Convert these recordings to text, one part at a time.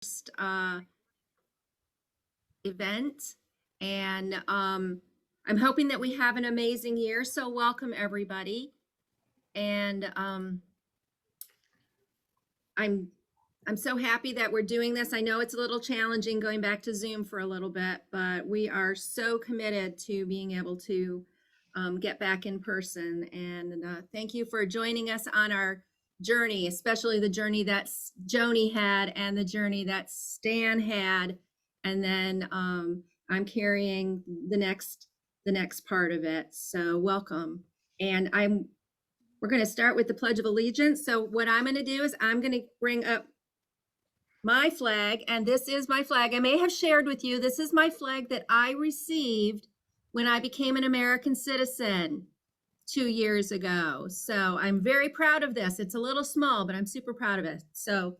first event, and I'm hoping that we have an amazing year. So welcome everybody, and I'm so happy that we're doing this. I know it's a little challenging going back to Zoom for a little bit, but we are so committed to being able to get back in person. And thank you for joining us on our journey, especially the journey that Joni had and the journey that Stan had. And then I'm carrying the next part of it. So welcome. And we're going to start with the Pledge of Allegiance. So what I'm going to do is I'm going to bring up my flag, and this is my flag. I may have shared with you, this is my flag that I received when I became an American citizen 2 years ago. So I'm very proud of this. It's a little small, but I'm super proud of it. So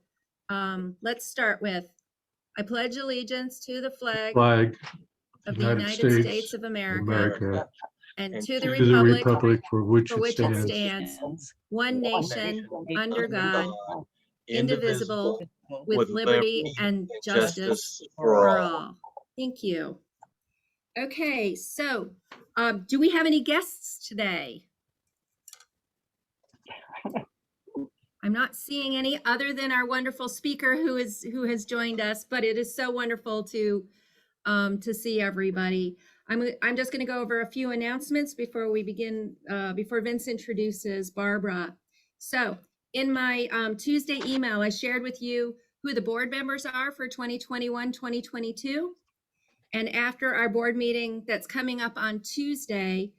let's start with, I pledge allegiance to the flag of the United States of America and to the republic for which it stands, one nation, under God, indivisible, with liberty and justice for all. Thank you. Okay, so do we have any guests today? I'm not seeing any other than our wonderful speaker who has joined us, but it is so wonderful to see everybody. I'm just going to go over a few announcements before we begin, before Vince introduces Barbara. So in my Tuesday email, I shared with you who the board members are for 2021-2022. And after our board meeting that's coming up on Tuesday,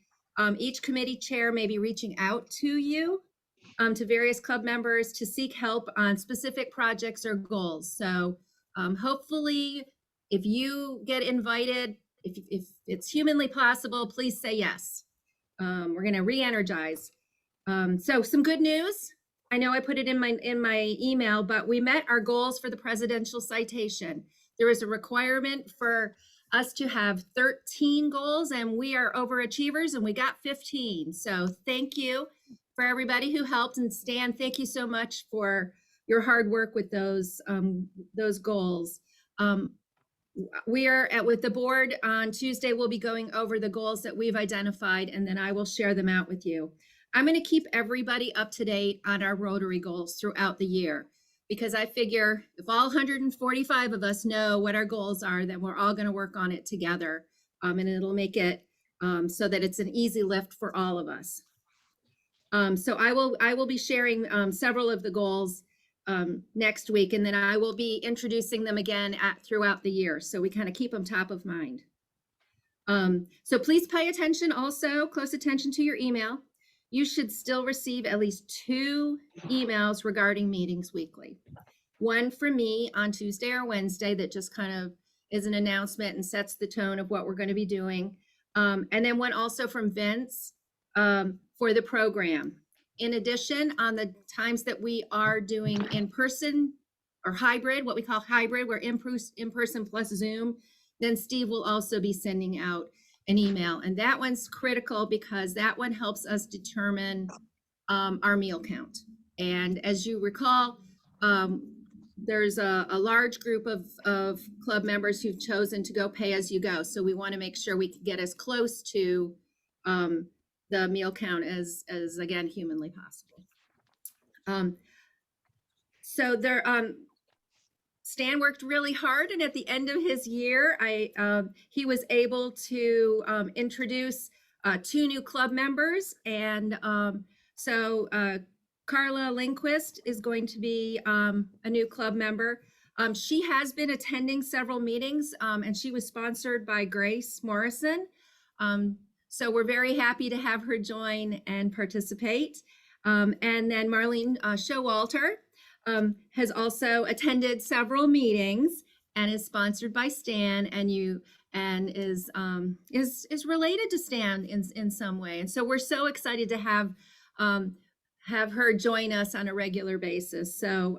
each committee chair may be reaching out to you, to various club members to seek help on specific projects or goals. So hopefully, if you get invited, if it's humanly possible, please say yes. We're going to re-energize. So some good news. I know I put it in my email, but we met our goals for the presidential citation. There is a requirement for us to have 13 goals, and we are overachievers, and we got 15. So thank you for everybody who helped. And Stan, thank you so much for your hard work with those goals. We are with the board on Tuesday. We'll be going over the goals that we've identified, and then I will share them out with you. I'm going to keep everybody up to date on our Rotary goals throughout the year, because I figure if all 145 of us know what our goals are, then we're all going to work on it together, and it'll make it so that it's an easy lift for all of us. So I will be sharing several of the goals next week, and then I will be introducing them again throughout the year, so we kind of keep them top of mind. So please pay attention, also close attention to your email. You should still receive at least 2 emails regarding meetings weekly. One from me on Tuesday or Wednesday that just kind of is an announcement and sets the tone of what we're going to be doing. And then one also from Vince for the program. In addition, on the times that we are doing in-person or hybrid, what we call hybrid, we're in-person plus Zoom, then Steve will also be sending out an email. And that one's critical because that one helps us determine our meal count. And as you recall, there's a large group of club members who've chosen to go pay as you go. So we want to make sure we can get as close to the meal count as again, humanly possible. So there, Stan worked really hard, and at the end of his year, he was able to introduce 2 new club members. And so Carla Lindquist is going to be a new club member. She has been attending several meetings, and she was sponsored by Grace Morrison. So we're very happy to have her join and participate. And then Marlene Showalter has also attended several meetings and is sponsored by Stan, and is related to Stan in some way. And so we're so excited to have her join us on a regular basis. So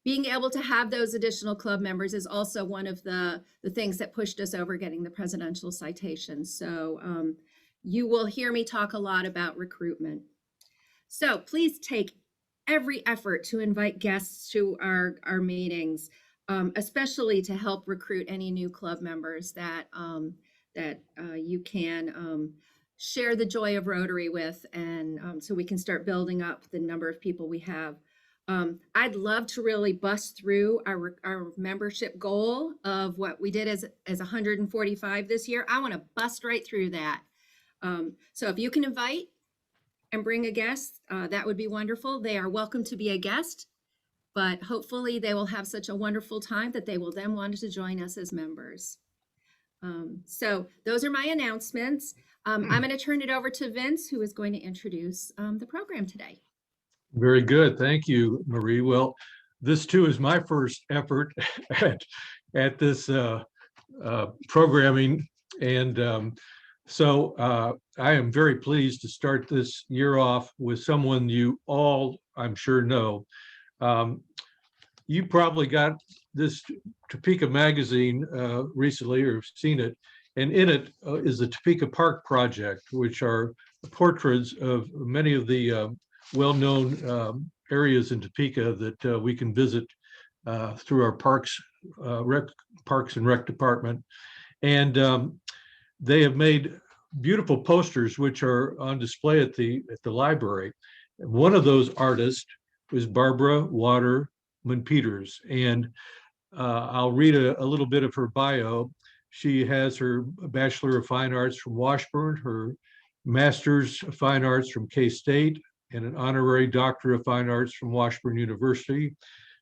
being able to have those additional club members is also one of the things that pushed us over getting the presidential citation. So you will hear me talk a lot about recruitment. So please take every effort to invite guests to our meetings. especially to help recruit any new club members that you can share the joy of Rotary with, and so we can start building up the number of people we have. I'd love to really bust through our membership goal of what we did as 145 this year. I want to bust right through that. So if you can invite and bring a guest, that would be wonderful. They are welcome to be a guest, but hopefully they will have such a wonderful time that they will then want to join us as members. So those are my announcements. I'm going to turn it over to Vince, who is going to introduce the program today. Very good. Thank you, Marie. Well, this too is my first effort at this programming. And so I am very pleased to start this year off with someone you all, I'm sure, know. You probably got this Topeka magazine recently or seen it. And in it is the Topeka Park Project, which are portraits of many of the well-known areas in Topeka that we can visit through our Parks and Rec department. And they have made beautiful posters which are on display at the library. One of those artists was Barbara Waterman Peters, and I'll read a little bit of her bio. She has her Bachelor of Fine Arts from Washburn, her Master's of Fine Arts from K-State, and an Honorary Doctor of Fine Arts from Washburn University.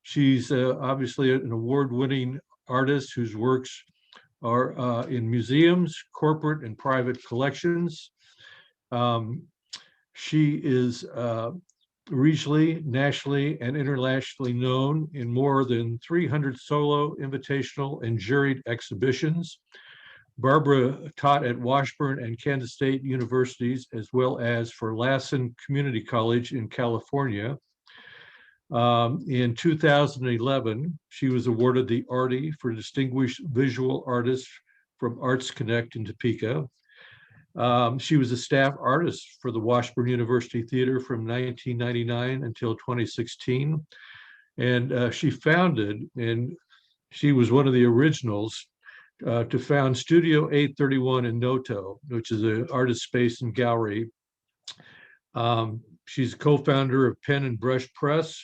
She's obviously an award-winning artist whose works are in museums, corporate and private collections. She is regionally, nationally, and internationally known in more than 300 solo, invitational, and juried exhibitions. Barbara taught at Washburn and Kansas State universities, as well as for Lassen Community College in California. In 2011, she was awarded the Artie for Distinguished Visual Artist from Arts Connect in Topeka. She was a staff artist for the Washburn University Theater from 1999 until 2016. And she founded, and she was one of the originals to found Studio 831 in Noto, which is an artist space and gallery. She's co-founder of Pen and Brush Press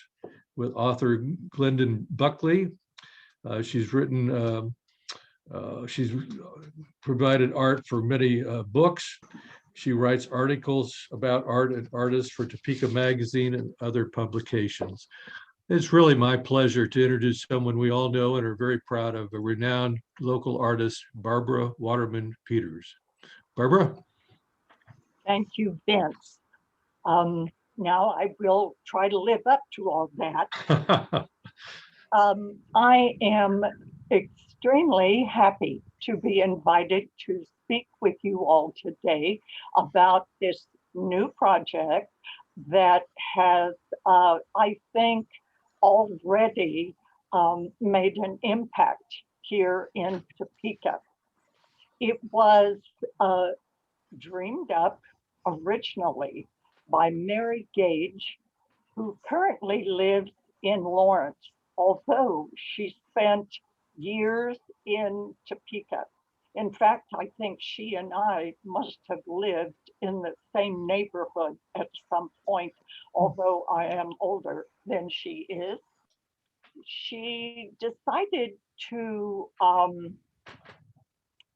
with author Glendon Buckley. She's written, she's provided art for many books. She writes articles about art and artists for Topeka Magazine and other publications. It's really my pleasure to introduce someone we all know and are very proud of, a renowned local artist, Barbara Waterman Peters. Barbara? Thank you, Vince. Now I will try to live up to all that. I am extremely happy to be invited to speak with you all today about this new project that has, I think, already made an impact here in Topeka. It was dreamed up originally by Mary Gage, who currently lives in Lawrence, although she spent years in Topeka. In fact, I think she and I must have lived in the same neighborhood at some point, although I am older than she is. She decided to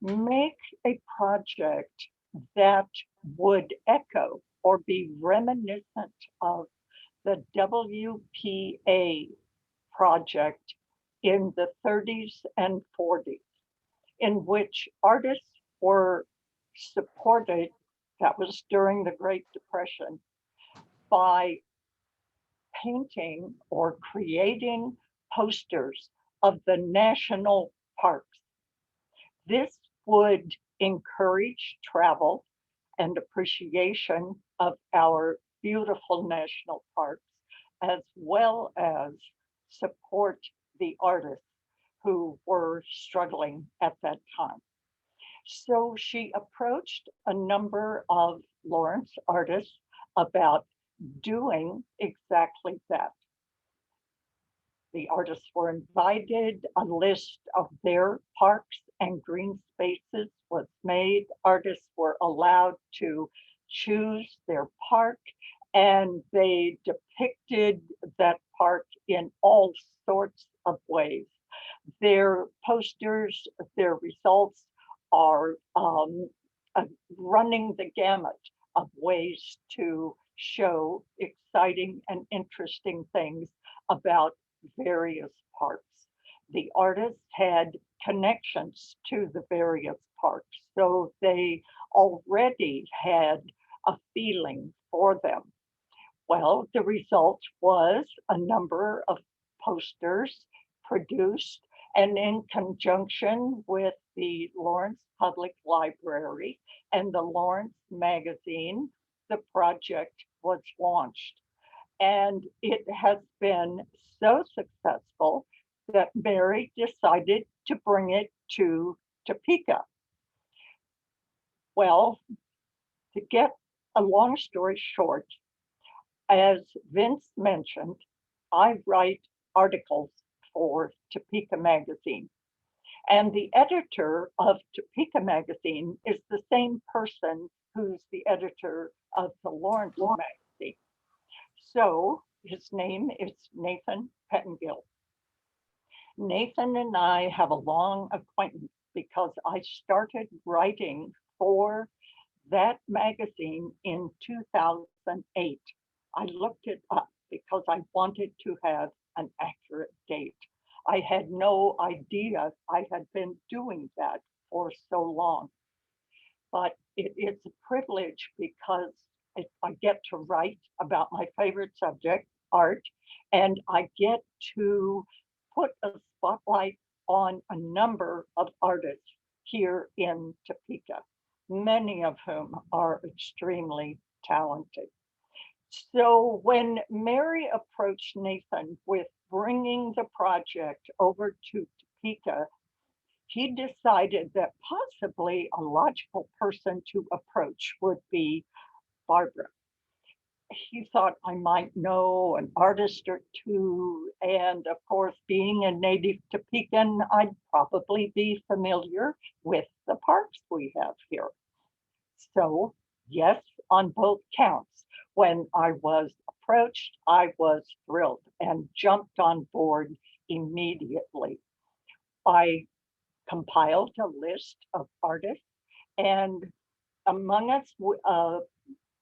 make a project that would echo or be reminiscent of the WPA project in the 30s and 40s, in which artists were supported, that was during the Great Depression, by painting or creating posters of the national parks. This would encourage travel and appreciation of our beautiful national parks, as well as support the artists who were struggling at that time. So she approached a number of Lawrence artists about doing exactly that. The artists were invited, a list of their parks and green spaces was made. Artists were allowed to choose their park, and they depicted that park in all sorts of ways. Their posters, their results are running the gamut of ways to show exciting and interesting things about various parks. The artists had connections to the various parks, so they already had a feeling for them. Well, the result was a number of posters produced, and in conjunction with the Lawrence Public Library and the Lawrence Magazine, the project was launched. And it has been so successful that Mary decided to bring it to Topeka. Well, to get a long story short, as Vince mentioned, I write articles for Topeka Magazine. And the editor of Topeka Magazine is the same person who's the editor of the Lawrence Magazine. So his name is Nathan Pettengill. Nathan and I have a long acquaintance because I started writing for that magazine in 2008. I looked it up because I wanted to have an accurate date. I had no idea I had been doing that for so long. But it's a privilege because I get to write about my favorite subject, art, and I get to put a spotlight on a number of artists here in Topeka, many of whom are extremely talented. So when Mary approached Nathan with bringing the project over to Topeka, he decided that possibly a logical person to approach would be Barbara. He thought I might know an artist or two, and of course, being a native Topekan, I'd probably be familiar with the parks we have here. So, yes, on both counts. When I was approached, I was thrilled and jumped on board immediately. I compiled a list of artists, and among us,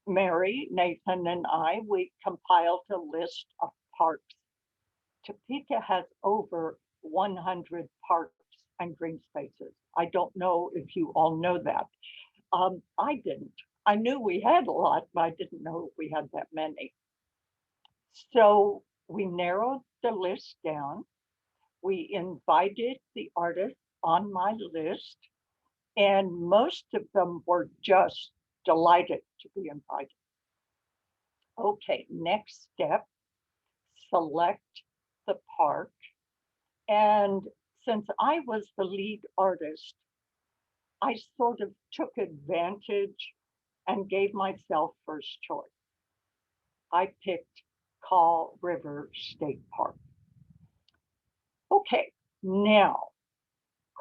Mary, Nathan, and I, we compiled a list of parks. Topeka has over 100 parks and green spaces. I don't know if you all know that. I didn't. I knew we had a lot, but I didn't know we had that many. So we narrowed the list down. We invited the artists on my list, and most of them were just delighted to be invited. Okay, next step, select the park. And since I was the lead artist, I sort of took advantage and gave myself first choice. I picked Kaw River State Park. Okay, now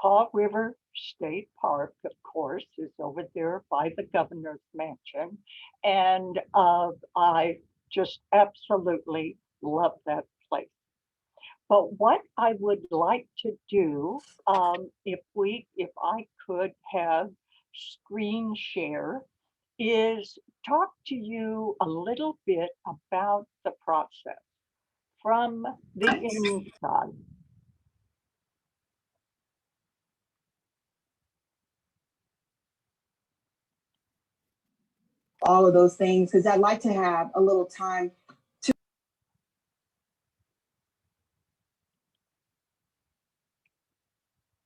Kaw River State Park, of course, is over there by the governor's mansion. And I just absolutely love that place. But what I would like to do, if I could have screen share, is talk to you a little bit about the process from the inside. All of those things, because I'd like to have a little time.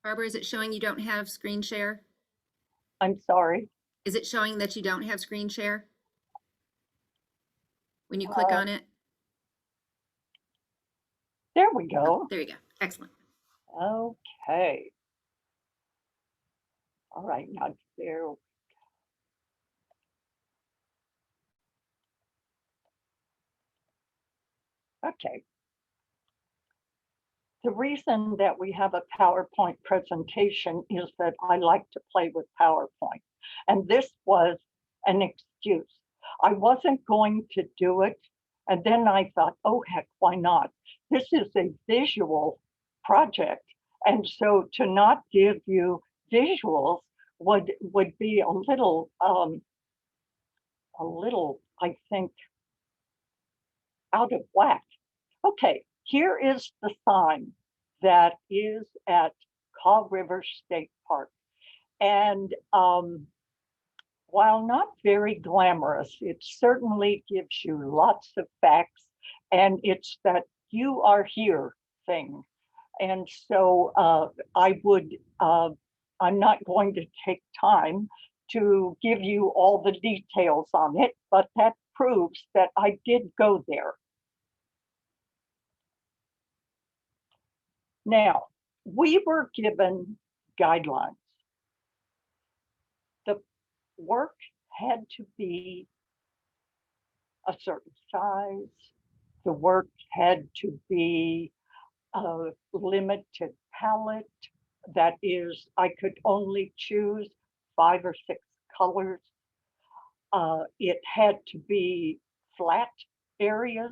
Barbara, is it showing you don't have screen share? I'm sorry. Is it showing that you don't have screen share? When you click on it? There we Oh, go. there you go. Excellent. Okay. All right, now there. Okay. The reason that we have a PowerPoint presentation is that I like to play with PowerPoint. And this was an excuse. I wasn't going to do it. And then I thought, oh, heck, why not? This is a visual project. And so to not give you visuals would be a little, I think, out of whack. Okay, here is the sign that is at Kaw River State Park. And while not very glamorous, it certainly gives you lots of facts, and it's that you are here thing. And so I'm not going to take time to give you all the details on it, but that proves that I did go there. Now, we were given guidelines. The work had to be a certain size. The work had to be a limited palette. That is, I could only choose 5 or 6 colors. It had to be flat areas.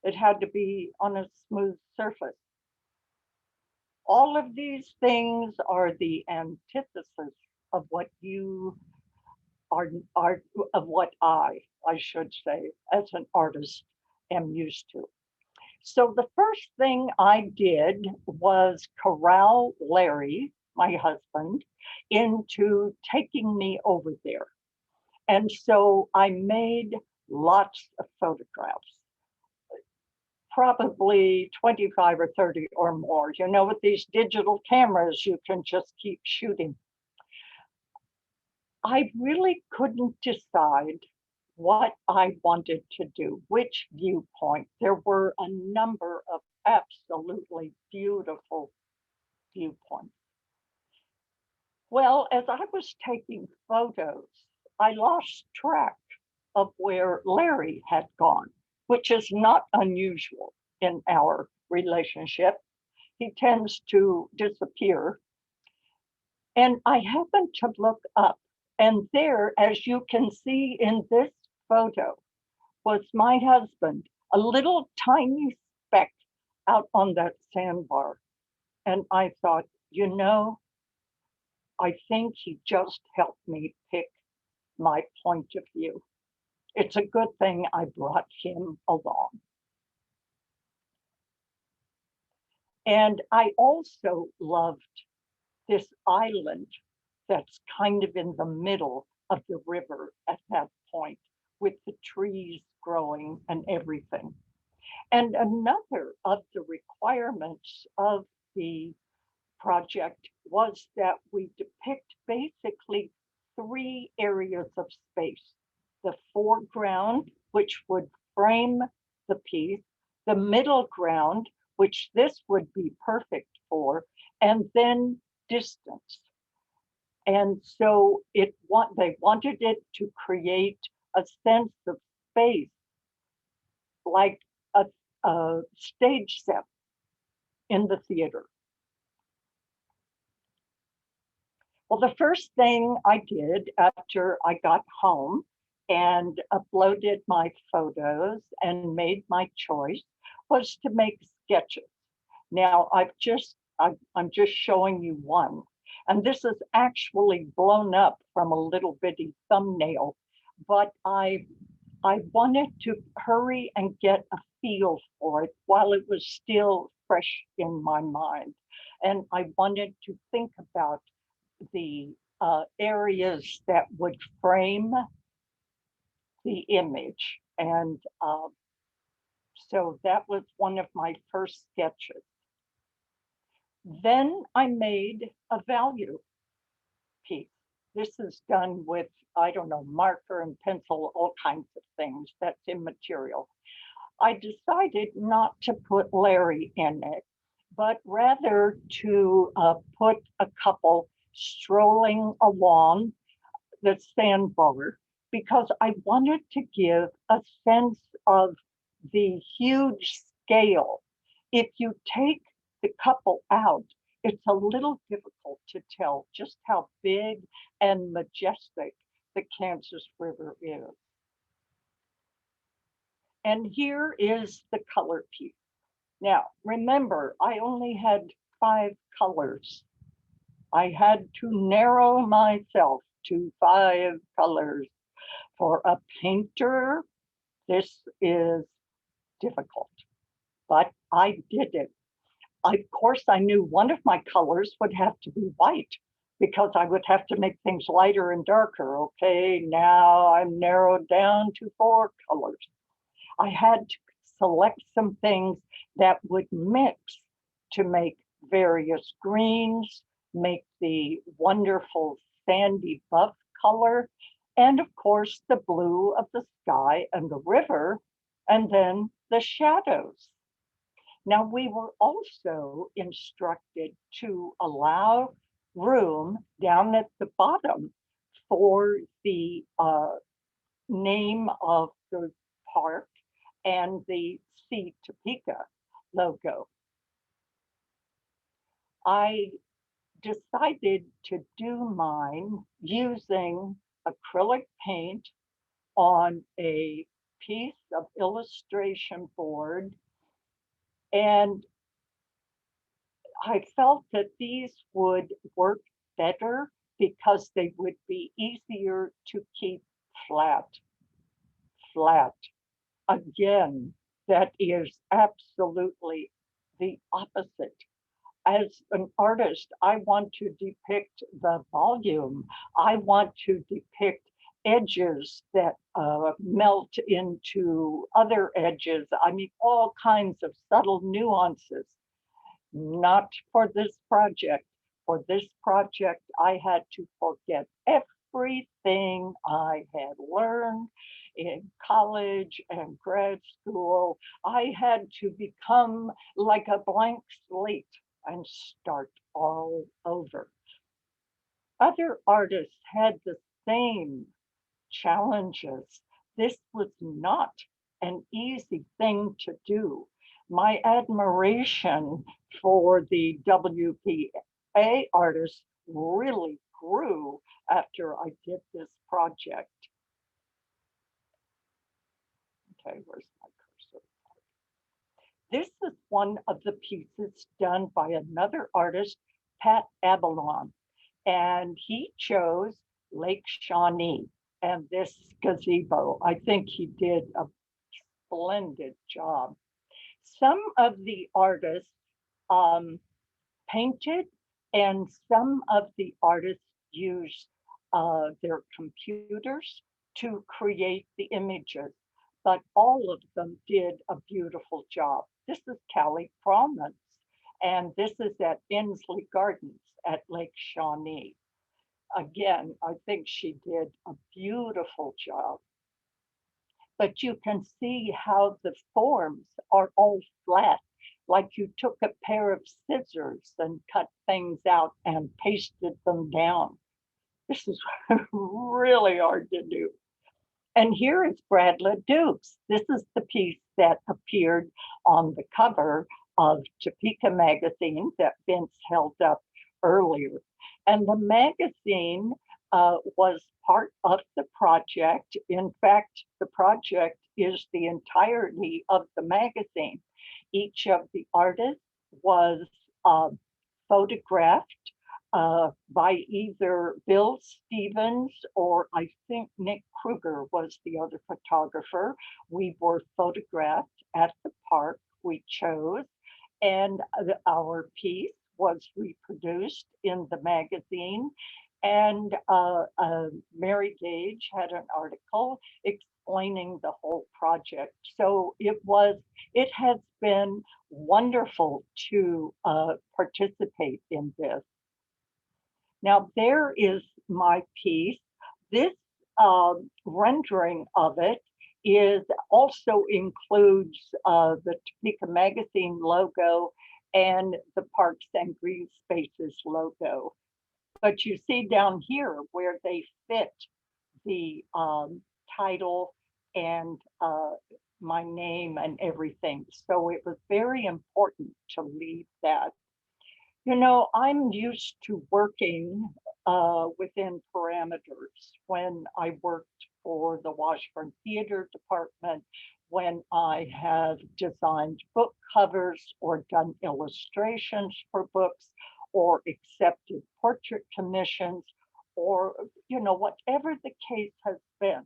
It had to be on a smooth surface. All of these things are the antithesis of what you are of what I should say, as an artist am used to. So the first thing I did was corral Larry, my husband, into taking me over there. And so I made lots of photographs, probably 25 or 30 or more. You know, with these digital cameras, you can just keep shooting. I really couldn't decide what I wanted to do, which viewpoint. There were a number of absolutely beautiful viewpoints. Well, as I was taking photos, I lost track of where Larry had gone, which is not unusual in our relationship. He tends to disappear. And I happened to look up, and there, as you can see in this photo, was my husband, a little tiny speck out on that sandbar. And I thought, you know, I think he just helped me pick my point of view. It's a good thing I brought him along. And I also loved this island that's kind of in the middle of the river at that point, with the trees growing and everything. And another of the requirements of the project was that we depict basically 3 areas of space: the foreground, which would frame the piece, the middle ground, which this would be perfect for, and then distance. And so they wanted it to create a sense of space, like a stage set in the theater. Well, the first thing I did after I got home and uploaded my photos and made my choice was to make sketches. Now I'm just showing you one. And this is actually blown up from a little bitty thumbnail, but I wanted to hurry and get a feel for it while it was still fresh in my mind. And I wanted to think about the areas that would frame the image. And so that was one of my first sketches. Then I made a value piece. This is done with, I don't know, marker and pencil, all kinds of things. That's immaterial. I decided not to put Larry in it, but rather to put a couple strolling along the sandbar, because I wanted to give a sense of the huge scale If you take the couple out, it's a little difficult to tell just how big and majestic the Kansas River is. And here is the color piece. Now, remember, I only had 5 colors. I had to narrow myself to 5 colors. For a painter, this is difficult, but I did it. Of course, I knew one of my colors would have to be white because I would have to make things lighter and darker. Okay, now I'm narrowed down to 4 colors. I had to select some things that would mix to make various greens, make the wonderful sandy buff color, and of course the blue of the sky and the river, and then the shadows. Now, we were also instructed to allow room down at the bottom for the name of the park and the C Topeka logo. I decided to do mine using acrylic paint on a piece of illustration board, and I felt that these would work better because they would be easier to keep flat. Again, that is absolutely the opposite. As an artist, I want to depict the volume. I want to depict edges that melt into other edges. I mean, all kinds of subtle nuances. Not for this project. For this project, I had to forget everything I had learned in college and grad school. I had to become like a blank slate and start all over. Other artists had the same challenges. This was not an easy thing to do. My admiration for the WPA artists really grew after I did this project. Okay, where's my cursor? This is one of the pieces done by another artist, Pat Abalon, and he chose Lake Shawnee and this gazebo. I think he did a splendid job. Some of the artists painted, and some of the artists used their computers to create the images, but all of them did a beautiful job. This is Callie Promans, and this is at Inslee Gardens at Lake Shawnee. Again, I think she did a beautiful job. But you can see how the forms are all flat, like you took a pair of scissors and cut things out and pasted them down. This is really hard to do. And here is Bradley Dukes. This is the piece that appeared on the cover of Topeka magazine that Vince held up earlier. And the magazine was part of the project. In fact, the project is the entirety of the magazine. Each of the artists was photographed by either Bill Stevens or I think Nick Kruger was the other photographer. We were photographed at the park we chose, and our piece was reproduced in the magazine. And Mary Gage had an article explaining the whole project. So it has been wonderful to participate in this. Now there is my piece. This rendering of it also includes the Topeka Magazine logo and the Parks and Green Spaces logo. But you see down here where they fit the title and my name and everything. So it was very important to leave that. You know, I'm used to working within parameters. When I worked for the Washburn Theater Department, when I have designed book covers or done illustrations for books or accepted portrait commissions, or, you know, whatever the case has been,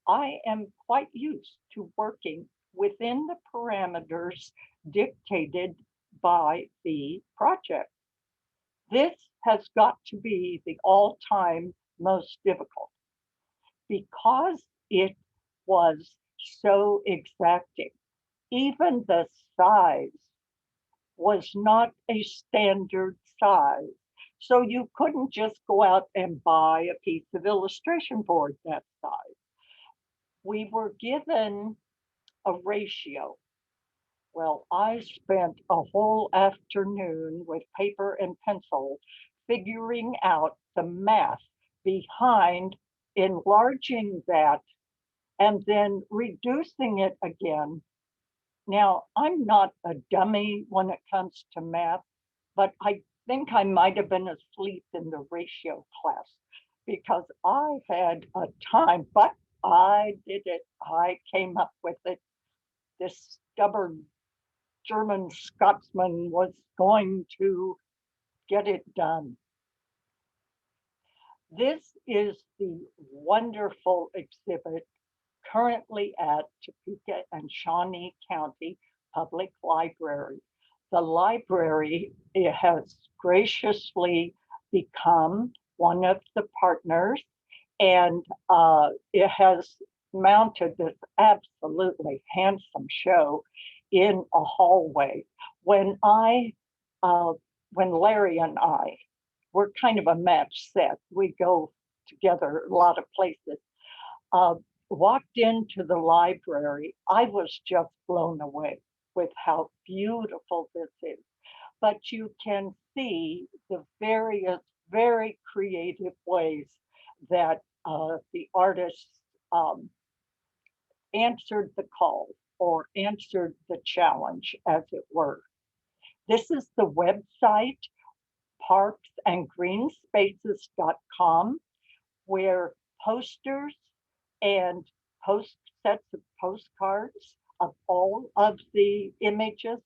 I am quite used to working within the parameters dictated by the project. This has got to be the all-time most difficult because it was so exacting. Even the size was not a standard size. So you couldn't just go out and buy a piece of illustration board that size. We were given a ratio. Well, I spent a whole afternoon with paper and pencil figuring out the math behind enlarging that and then reducing it again. Now, I'm not a dummy when it comes to math, but I think I might have been asleep in the ratio class because I had a time, but I did it. I came up with it. This stubborn German Scotsman was going to get it done. This is the wonderful exhibit currently at Topeka and Shawnee County Public Library. The library has graciously become one of the partners, and it has mounted this absolutely handsome show in a hallway. When when Larry and I, we're kind of a match set. We go together a lot of places. Uh, Walked into the library, I was just blown away with how beautiful this is. But you can see the various, very creative ways that the artists um, answered the call or answered the challenge, as it were. This is the website, parksandgreenspaces.com, where posters and sets of postcards of all of the images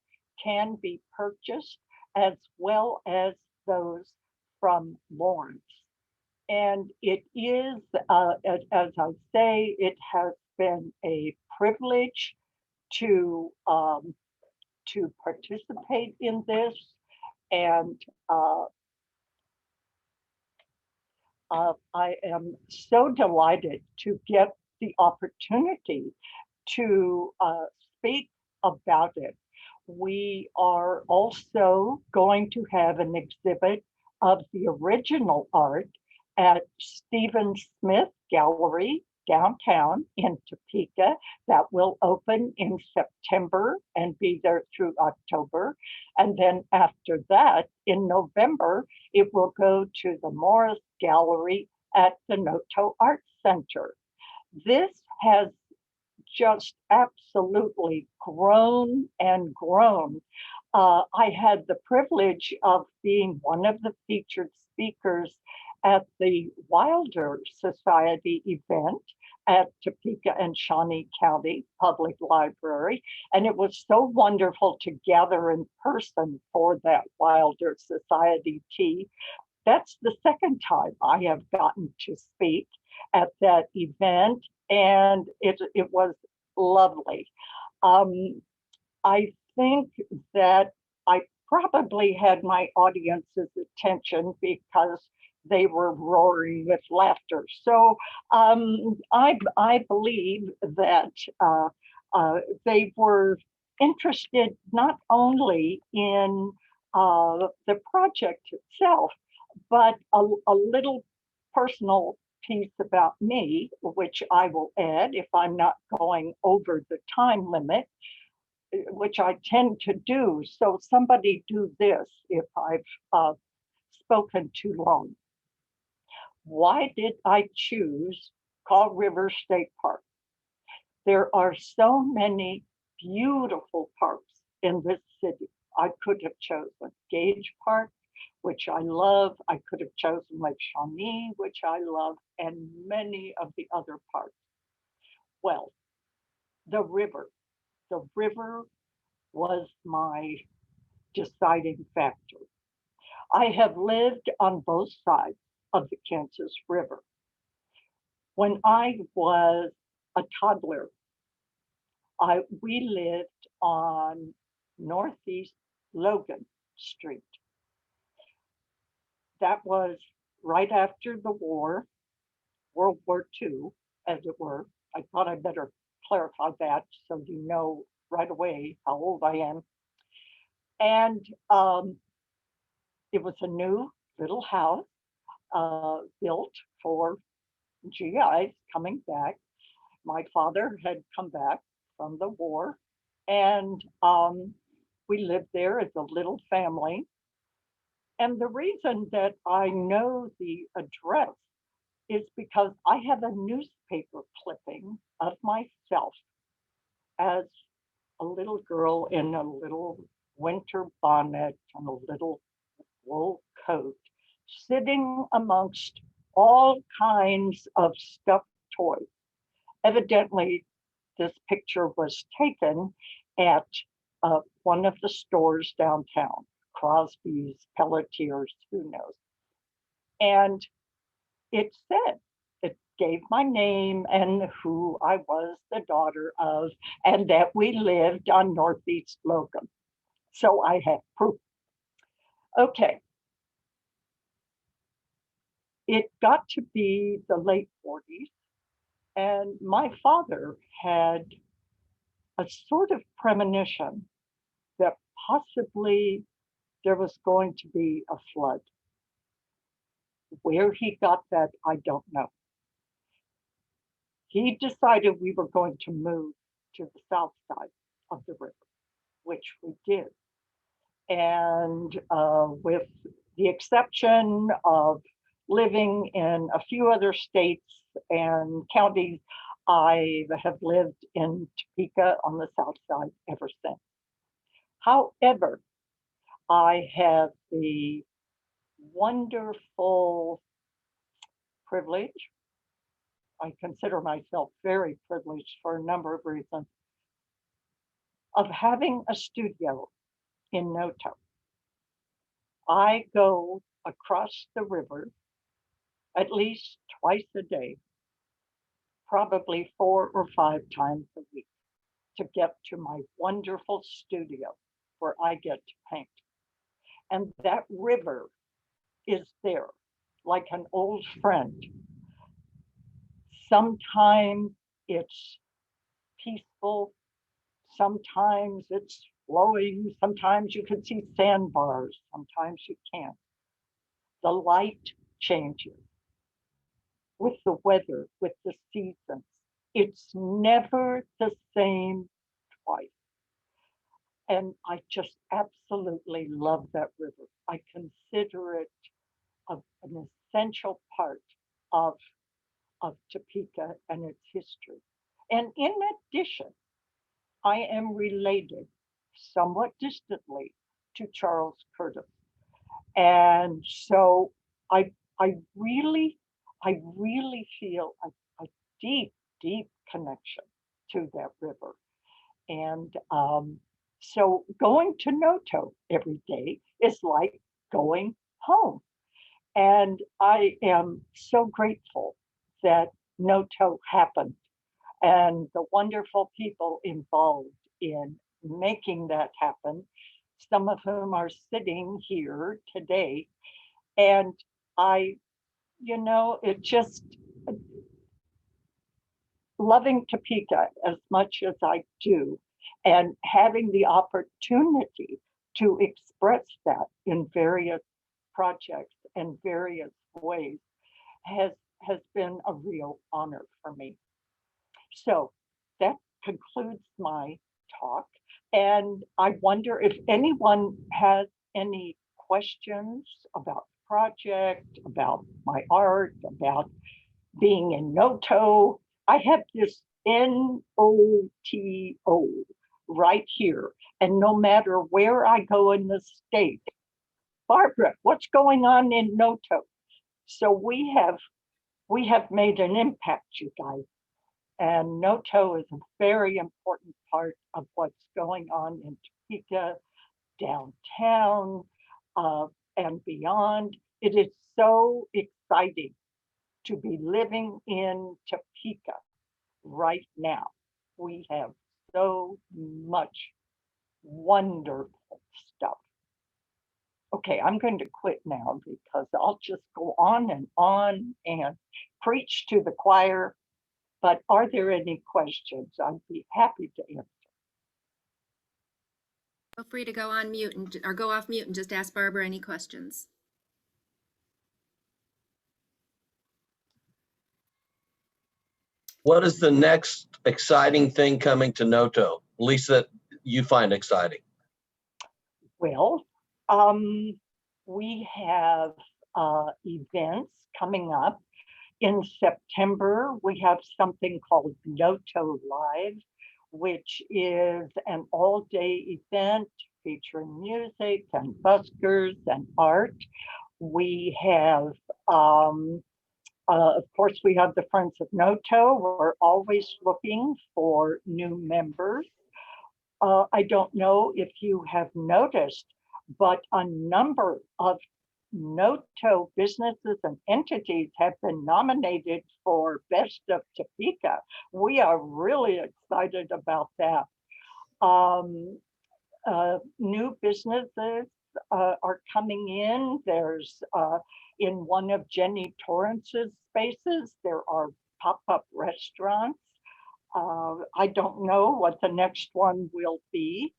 can be purchased, as well as those from Lawrence. And it is, as I say, it has been a privilege to participate in this, and I am so delighted to get the opportunity to speak about it. We are also going to have an exhibit of the original art at Stephen Smith Gallery downtown in Topeka that will open in September and be there through October. And then after that, in November, it will go to the Morris Gallery at the Noto Art Center. This has just absolutely grown and grown. I had the privilege of being one of the featured speakers at the Wilder Society event at Topeka and Shawnee County Public Library. And it was so wonderful to gather in person for that Wilder Society tea. That's the second time I have gotten to speak at that event, and it was lovely. I think that I probably had my audience's attention because they were roaring with laughter. So I believe that they were interested not only in the project itself, but a little personal piece about me, which I will add if I'm not going over the time limit, which I tend to do. So somebody do this if I've spoken too long. Why did I choose Kaw River State Park? There are so many beautiful parks in this city. I could have chosen Gage Park, which I love. I could have chosen Lake Shawnee, which I love, and many of the other parks. Well, the river. The river was my deciding factor. I have lived on both sides of the Kansas River. When I was a toddler, we lived on Northeast Logan Street. That was right after the war, World War II, as it were. I thought I'd better clarify that so you know right away how old I am. And it was a new little house built for GIs coming back. My father had come back from the war, and we lived there as a little family. And the reason that I know the address is because I have a newspaper clipping of myself as a little girl in a little winter bonnet and a little wool coat, sitting amongst all kinds of stuffed toys. Evidently, this picture was taken at one of the stores downtown, Crosby's, Pelletiers, who knows. And it said, it gave my name and who I was the daughter of, and that we lived on Northeast Logan. So I have proof. Okay. It got to be the late 40s, and my father had a sort of premonition that possibly there was going to be a flood. Where he got that, I don't know. He decided we were going to move to the south side of the river, which we did. And with the exception of living in a few other states and counties, I have lived in Topeka on the south side ever since. However, I have the wonderful privilege. I consider myself very privileged for a number of reasons of having a studio in Noto. I go across the river at least twice a day, probably 4 or 5 times a week, to get to my wonderful studio where I get to paint. And that river is there like an old friend. Sometimes it's peaceful, sometimes it's flowing, sometimes you can see sandbars, sometimes you can't. The light changes with the weather, with the seasons. It's never the same twice. And I just absolutely love that river. I consider it an essential part of Topeka and its history. And in addition, I am related somewhat distantly to Charles Curtis. And so I really feel a deep, deep connection to that river. And so going to Noto every day is like going home. And I am so grateful that Noto happened and the wonderful people involved in making that happen, some of whom are sitting here today. And it just, loving Topeka as much as I do, and having the opportunity to express that in various projects and various ways has been a real honor for me. So that concludes my talk. And I wonder if anyone has any questions about the project, about my art, about being in Noto. I have this N-O-T-O, right here. And no matter where I go in the state, Barbara, what's going on in Noto? So we have made an impact, you guys. And Noto is a very important part of what's going on in Topeka, downtown, and beyond. It is so exciting to be living in Topeka right now. We have so much wonderful stuff. Okay, I'm going to quit now because I'll just go on and preach to the choir. But are there any questions? I'd be happy to answer. Feel free to go on mute or go off mute and just ask Barbara any questions. What is the next exciting thing coming to Noto, at least that you find exciting? Well, we have events coming up. In September, we have something called Noto Live, which is an all-day event featuring music and buskers and art. We have, of course, we have the Friends of Noto. We're always looking for new members. I don't know if you have noticed, but a number of Noto businesses and entities have been nominated for Best of Topeka. We are really excited about that. New businesses are coming in. There's in one of Jenny Torrance's spaces, there are pop-up restaurants. I don't know what the next one will be.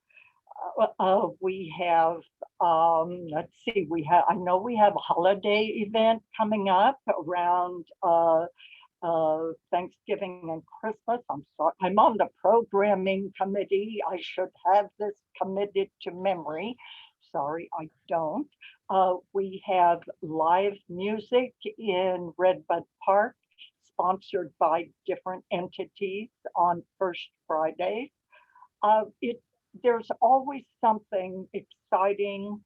We have, let's see, I know we have a holiday event coming up around Thanksgiving and Christmas. I'm sorry, I'm on the programming committee. I should have this committed to memory. Sorry, I don't. We have live music in Redbud Park, sponsored by different entities on First Fridays. There's always something exciting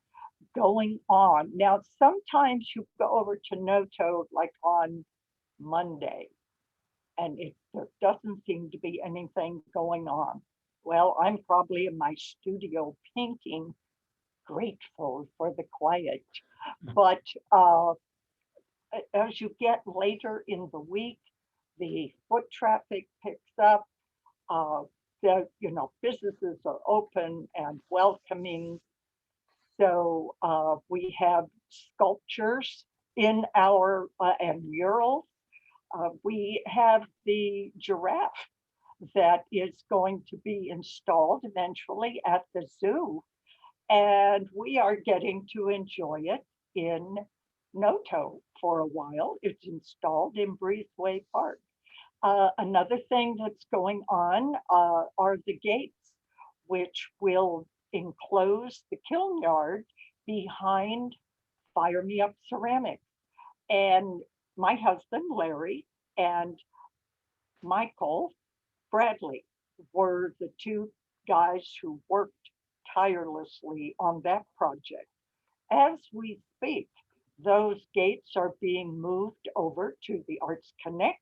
going on. Now, sometimes you go over to Noto like on Monday, and there doesn't seem to be anything going on. Well, I'm probably in my studio painting, grateful for the quiet. But as you get later in the week, the foot traffic picks up. Businesses are open and welcoming. So we have sculptures in our and murals. We have the giraffe that is going to be installed eventually at the zoo. And we are getting to enjoy it in Noto for a while. It's installed in Breezeway Park. Another thing that's going on are the gates, which will enclose the kiln yard behind Fire Me Up Ceramics. And my husband, Larry, and Michael Bradley were the two guys who worked tirelessly on that project. As we speak, those gates are being moved over to the Arts Connect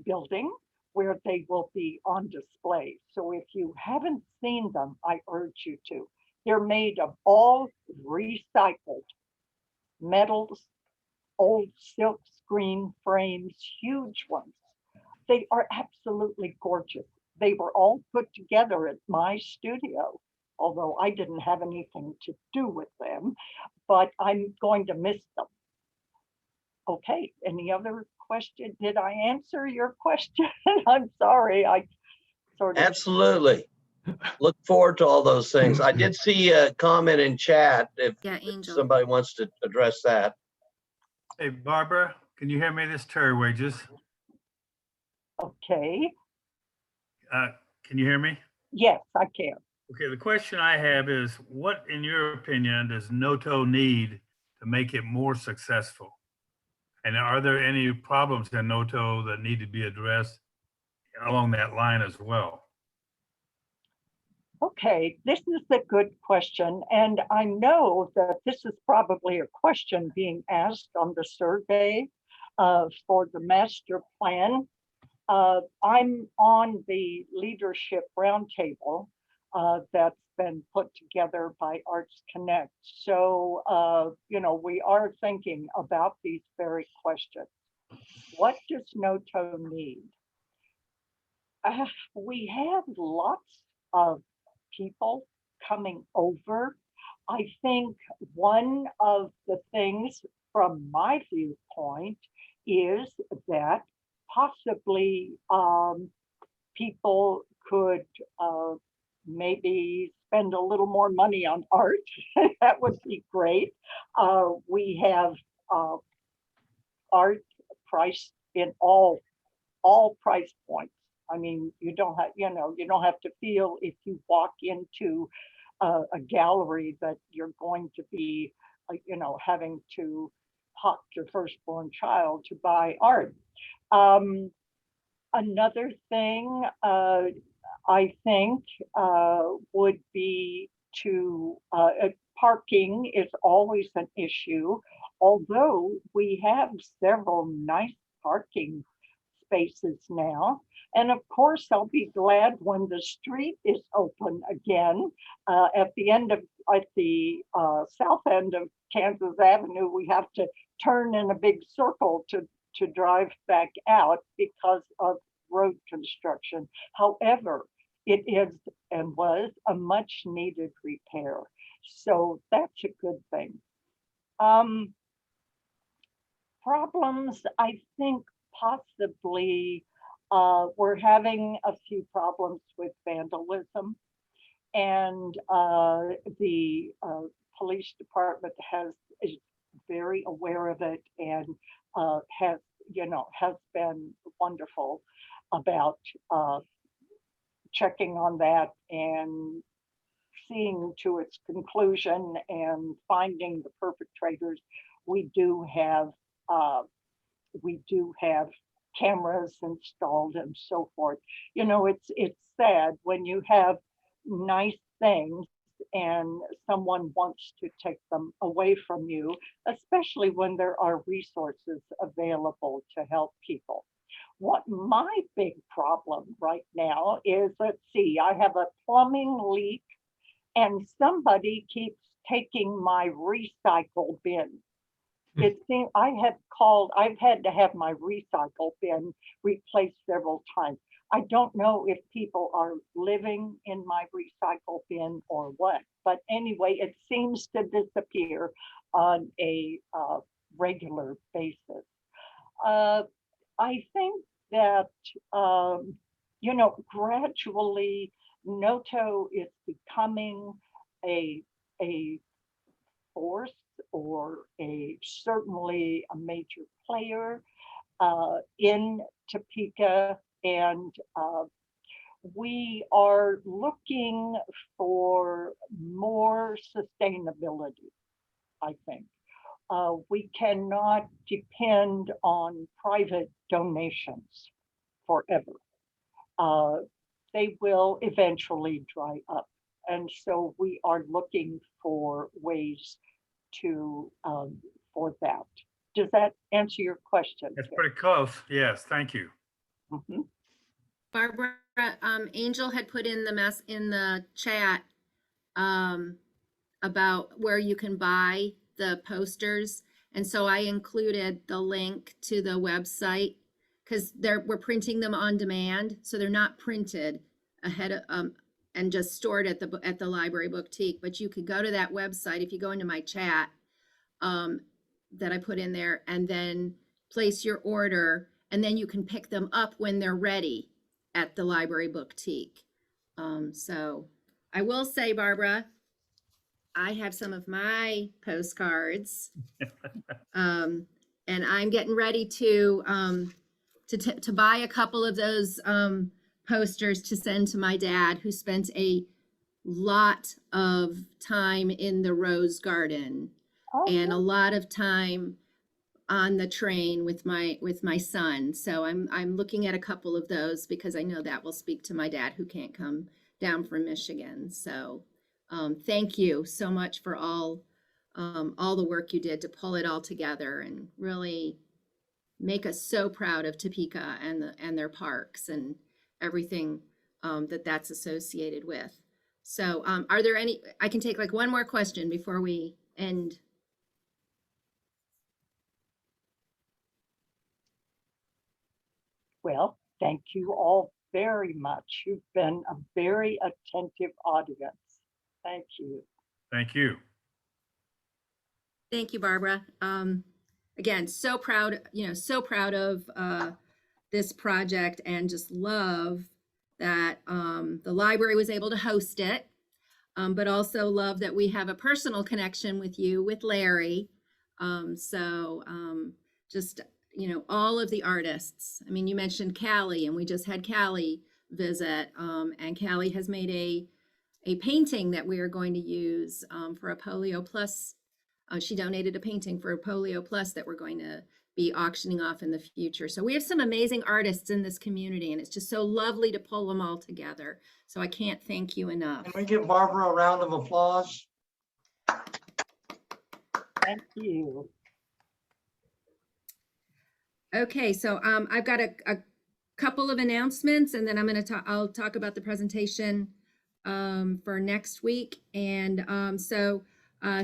building, where they will be on display. So if you haven't seen them, I urge you to. They're made of all recycled metals, old silk screen frames, huge ones. They are absolutely gorgeous. They were all put together at my studio, although I didn't have anything to do with them, but I'm going to miss them. Okay, any other question? Did I answer your question? I'm sorry, I sort of. Absolutely. Look forward to all those things. I did see a comment in chat if Yeah, Angel. somebody wants to address that. Hey, Barbara, can you hear me? This is Terry Wages. Okay, Can you hear me? yes, I can. Okay, the question I have is, what, in your opinion, does Noto need to make it more successful? And are there any problems in Noto that need to be addressed along that line as well? Okay, this is a good question. And I know that this is probably a question being asked on the survey for the master plan. I'm on the leadership roundtable that's been put together by Arts Connect. So, we are thinking about these very questions. What does Noto need? We have lots of people coming over. I think one of the things from my viewpoint is that possibly people could maybe spend a little more money on art. That would be great. We have art priced in all price points. I mean, you don't have to feel if you walk into a gallery that you're going to be, having to hawk your firstborn child to buy art. Another thing I think would be to parking is always an issue, although we have several nice parking spaces now. And of course, I'll be glad when the street is open again. At the south end of Kansas Avenue, we have to turn in a big circle to drive back out because of road construction. However, it is and was a much needed repair. So that's a good thing. Problems, I think possibly we're having a few problems with vandalism, and the police department is very aware of it and has been wonderful about checking on that and seeing to its conclusion and finding the perpetrators. We do have cameras installed and so forth. It's sad when you have nice things and someone wants to take them away from you, especially when there are resources available to help people. What my big problem right now is, let's see, I have a plumbing leak and somebody keeps taking my recycle bin. It seems I've had to have my recycle bin replaced several times. I don't know if people are living in my recycle bin or what, but anyway, it seems to disappear on a regular basis. I think that, gradually Noto is becoming a force or certainly a major player in Topeka, and we are looking for more sustainability, I think. We cannot depend on private donations forever. They will eventually dry up. And so we are looking for ways for that. Does that answer your question? It's pretty close. Yes, thank you. Mhm. Barbara, Angel had put in the chat about where you can buy the posters. And so I included the link to the website because we're printing them on demand. So they're not printed ahead of, and just stored at the library boutique. But you could go to that website if you go into my chat that I put in there and then place your order, and then you can pick them up when they're ready at the library boutique. So I will say, Barbara, I have some of my postcards, and I'm getting ready to buy a couple of those posters to send to my dad, who spent a lot of time in the Rose Garden Oh, and a lot of time on the train with my son. So I'm looking at a couple of those because I know that will speak to my dad who can't come down from Michigan. So thank you so much for all the work you did to pull it all together and really make us so proud of Topeka and their parks and everything that's associated with. So are there any, I can take like one more question before we end. Well, thank you all very much. You've been a very attentive audience. Thank you. Thank you. Thank you, Barbara. Again, so proud, so proud of this project and just love that the library was able to host it, but also love that we have a personal connection with you, with Larry. Just, all of the artists. I mean, you mentioned Callie, and we just had Callie visit, and Callie has made a painting that we are going to use for a Polio Plus. She donated a painting for a Polio Plus that we're going to be auctioning off in the future. So we have some amazing artists in this community, and it's just so lovely to pull them all together. So I can't thank you enough. Can we give Barbara a round of applause? Thank you. Okay, so I've got a couple of announcements, and then I'll talk about the presentation for next week. And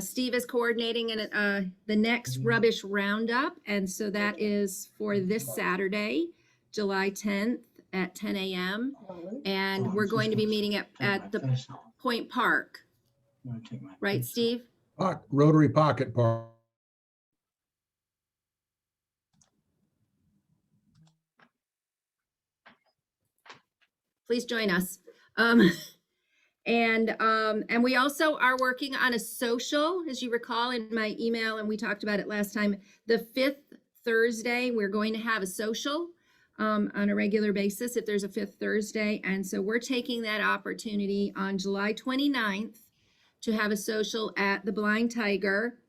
Steve is coordinating the next rubbish roundup, and so that is for this Saturday, July 10th at 10 a.m. And we're going to be meeting at the Point Park, right, Steve? Rotary Pocket Park. Please join us. And we also are working on a social, as you recall in my email, and we talked about it last time. The 5th Thursday, we're going to have a social on a regular basis if there's a 5th Thursday. And so we're taking that opportunity on July 29th to have a social at the Blind Tiger.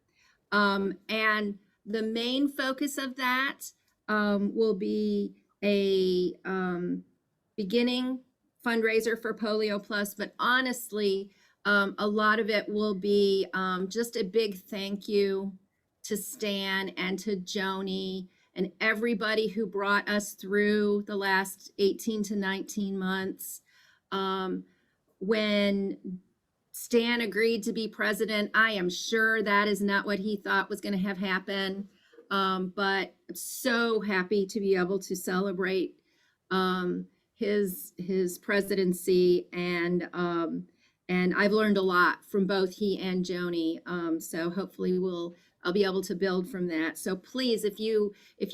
And the main focus of that will be a beginning fundraiser for Polio Plus, but honestly, a lot of it will be just a big thank you to Stan and to Joni and everybody who brought us through the last 18 to 19 months. When Stan agreed to be president, I am sure that is not what he thought was going to have happen. But I'm so happy to be able to celebrate his presidency, and I've learned a lot from both he and Joni. So hopefully I'll be able to build from that. So please, if you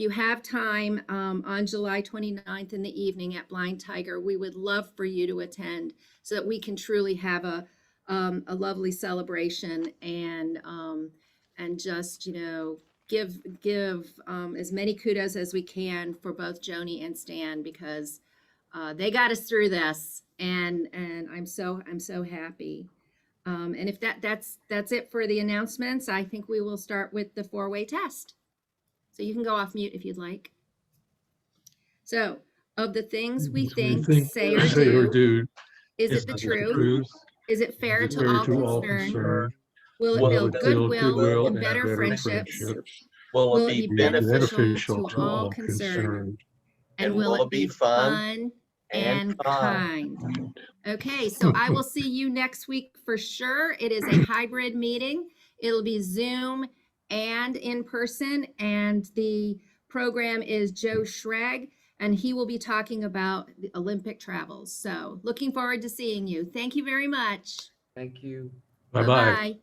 have time on July 29th in the evening at Blind Tiger, we would love for you to attend so that we can truly have a lovely celebration and just give as many kudos as we can for both Joni and Stan, because they got us through this, and I'm so happy. And if that's it for the announcements, I think we will start with the 4-way test. So you can go off mute if you'd like. So, of the things we think, say or do, is it the truth? Is it fair to all concerned? Will it build goodwill and better friendships? Will it be beneficial to all concerned? And will it be fun and kind? Okay, so I will see you next week for sure. It is a hybrid meeting. It'll be Zoom and in person, and the program is Joe Schrag, and he will be talking about the Olympic travels. So looking forward to seeing you. Thank you very much. Thank you. Bye-bye. Bye-bye.